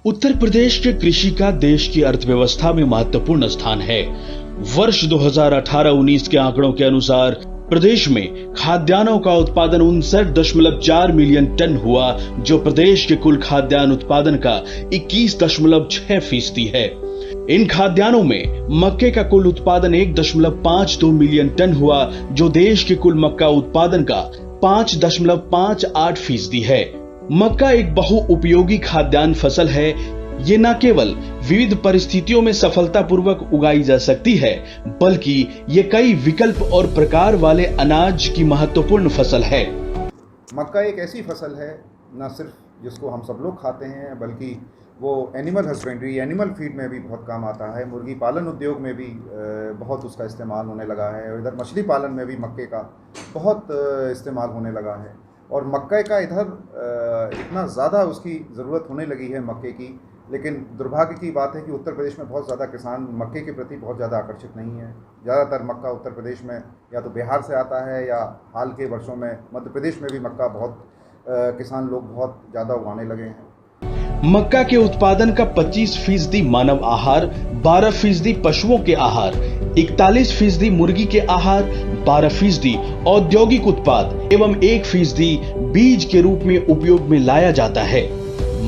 उत्तर प्रदेश के कृषि का देश की अर्थव्यवस्था में महत्वपूर्ण स्थान है। वर्ष 2018-19 के आंकड़ों के अनुसार प्रदेश में खाद्यान्नों का उत्पादन 59.4 मिलियन टन हुआ, जो प्रदेश के कुल खाद्यान्न उत्पादन का 21.6% है। इन खाद्यान्नों में मक्के का कुल उत्पादन 1.52 मिलियन टन हुआ, जो देश के कुल मक्का उत्पादन का 5.58% है। मक्का एक बहुउपयोगी खाद्यान्न फसल है। ये न केवल विविध परिस्थितियों में सफलतापूर्वक उगाई जा सकती है, बल्कि ये कई विकल्प और प्रकार वाले अनाज की महत्वपूर्ण फसल है। मक्का एक ऐसी फसल है न सिर्फ जिसको हम सब लोग खाते हैं, बल्कि वो एनिमल हस्बेंड्री, एनिमल फीड में भी बहुत काम आता है। मुर्गी पालन उद्योग में भी बहुत उसका इस्तेमाल होने लगा है, और इधर मछली पालन में भी मक्के का बहुत इस्तेमाल होने लगा है। और मक्के का इधर इतना ज़्यादा उसकी ज़रूरत होने लगी है मक्के की, लेकिन दुर्भाग्य की बात है कि उत्तर प्रदेश में बहुत ज़्यादा किसान मक्के के प्रति बहुत ज़्यादा आकर्षित नहीं है। ज़्यादातर मक्का उत्तर प्रदेश में या तो बिहार से आता है, या हाल के वर्षों में मध्य प्रदेश में भी मक्का बहुत किसान लोग बहुत ज़्यादा उगाने लगे हैं। मक्का के उत्पादन का 25% मानव आहार, 12% पशुओं के आहार, 41% मुर्गी के आहार, 12% औद्योगिक उत्पाद एवं 1% बीज के रूप में उपयोग में लाया जाता है।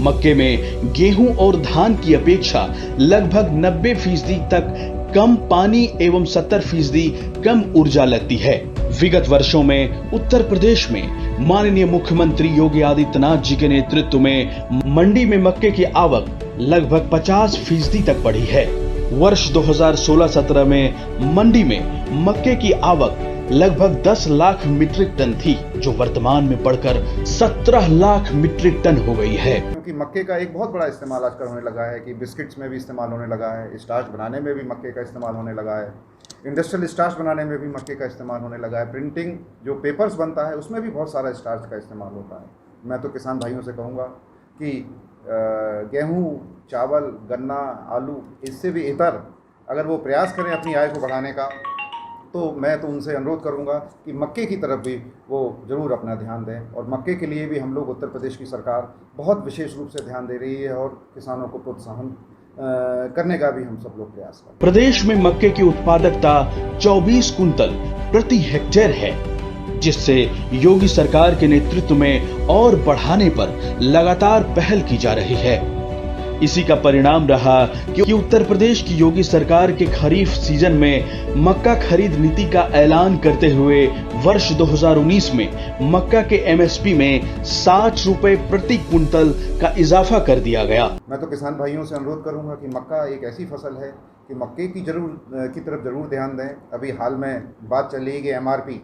मक्के में गेहूं और धान की अपेक्षा लगभग 90% तक कम पानी एवं 70% कम ऊर्जा लगती है। विगत वर्षों में उत्तर प्रदेश में माननीय मुख्यमंत्री योगी आदित्यनाथ जी के नेतृत्व में मंडी में मक्के की आवक लगभग 50% तक बढ़ी है। वर्ष 2016-17 में मंडी में मक्के की आवक लगभग 10 लाख मीट्रिक टन थी, जो वर्तमान में बढ़कर 17 लाख मीट्रिक टन हो गई है। क्योंकि मक्के का एक बहुत बड़ा इस्तेमाल आजकल होने लगा है कि बिस्किट्स में भी इस्तेमाल होने लगा है, स्टार्च बनाने में भी मक्के का इस्तेमाल होने लगा है, इंडस्ट्रियल स्टार्च बनाने में भी मक्के का इस्तेमाल होने लगा है, प्रिंटिंग जो पेपर्स बनता है उसमें भी बहुत सारा स्टार्च का इस्तेमाल होता है। मैं तो किसान भाइयों से कहूँगा कि गेहूँ, चावल, गन्ना, आलू, इससे भी इतर अगर वो प्रयास करें अपनी आय को बढ़ाने का, तो मैं तो उनसे अनुरोध करूंगा कि मक्के की तरफ भी वो ज़रूर अपना ध्यान दें। और मक्के के लिए भी हम लोग उत्तर प्रदेश की सरकार बहुत विशेष रूप से ध्यान दे रही है, और किसानों को प्रोत्साहन करने का भी हम सब लोग प्रयास करें। प्रदेश में मक्के की उत्पादकता 24 कुंतल प्रति हेक्टेयर है, जिससे योगी सरकार के नेतृत्व में और बढ़ाने पर लगातार पहल की जा रही है। इसी का परिणाम रहा कि उत्तर प्रदेश की योगी सरकार के खरीफ सीजन में मक्का खरीद नीति का ऐलान करते हुए वर्ष 2019 में मक्का के एमएसपी में 60 रुपए प्रति कुंतल का इजाफा कर दिया गया। मैं तो किसान भाइयों से अनुरोध करूंगा कि मक्का एक ऐसी फसल है कि मक्के की तरफ जरूर ध्यान दें। अभी हाल में बात चल रही है कि एमआरपी,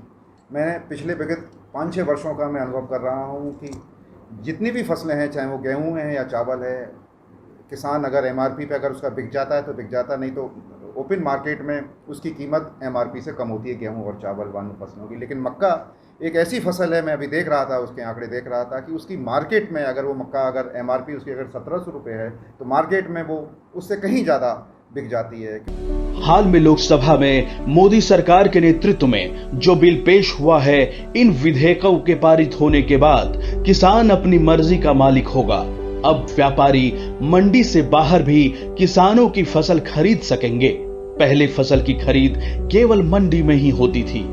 मैंने पिछले विगत 5-6 वर्षों का मैं अनुभव कर रहा हूँ कि जितनी भी फसलें हैं, चाहे वो गेहूँ है या चावल है, किसान अगर एमआरपी पे अगर उसका बिक जाता है तो बिक जाता, नहीं तो ओपन मार्केट में उसकी कीमत एमआरपी से कम होती है गेहूं और चावल वाली फसलों की। लेकिन मक्का एक ऐसी फसल है, मैं अभी देख रहा था, उसके आंकड़े देख रहा था कि उसकी मार्केट में अगर वो मक्का अगर एमआरपी उसकी अगर 1700 रुपये है, तो मार्केट में वो उससे कहीं ज़्यादा बिक जाती है। हाल में लोकसभा में मोदी सरकार के नेतृत्व में जो बिल पेश हुआ है, इन विधेयकों के पारित होने के बाद किसान अपनी मर्जी का मालिक होगा। अब व्यापारी मंडी से बाहर भी किसानों की फसल खरीद सकेंगे। पहले फसल की खरीद केवल मंडी में ही होती थी।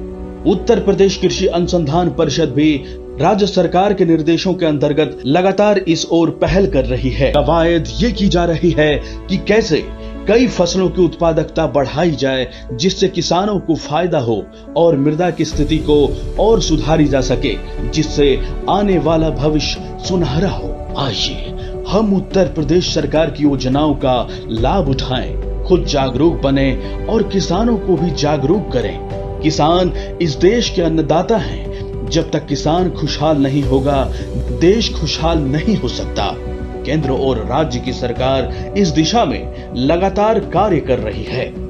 उत्तर प्रदेश कृषि अनुसंधान परिषद भी राज्य सरकार के निर्देशों के अंतर्गत लगातार इस ओर पहल कर रही है। कवायद ये की जा रही है कि कैसे कई फसलों की उत्पादकता बढ़ाई जाए, जिससे किसानों को फायदा हो और मृदा की स्थिति को और सुधारी जा सके, जिससे आने वाला भविष्य सुनहरा हो। आइए हम उत्तर प्रदेश सरकार की योजनाओं का लाभ उठाएं, खुद जागरूक बने और किसानों को भी जागरूक करें। किसान इस देश के अन्नदाता हैं। जब तक किसान खुशहाल नहीं होगा, देश खुशहाल नहीं हो सकता। केंद्र और राज्य की सरकार इस दिशा में लगातार कार्य कर रही है।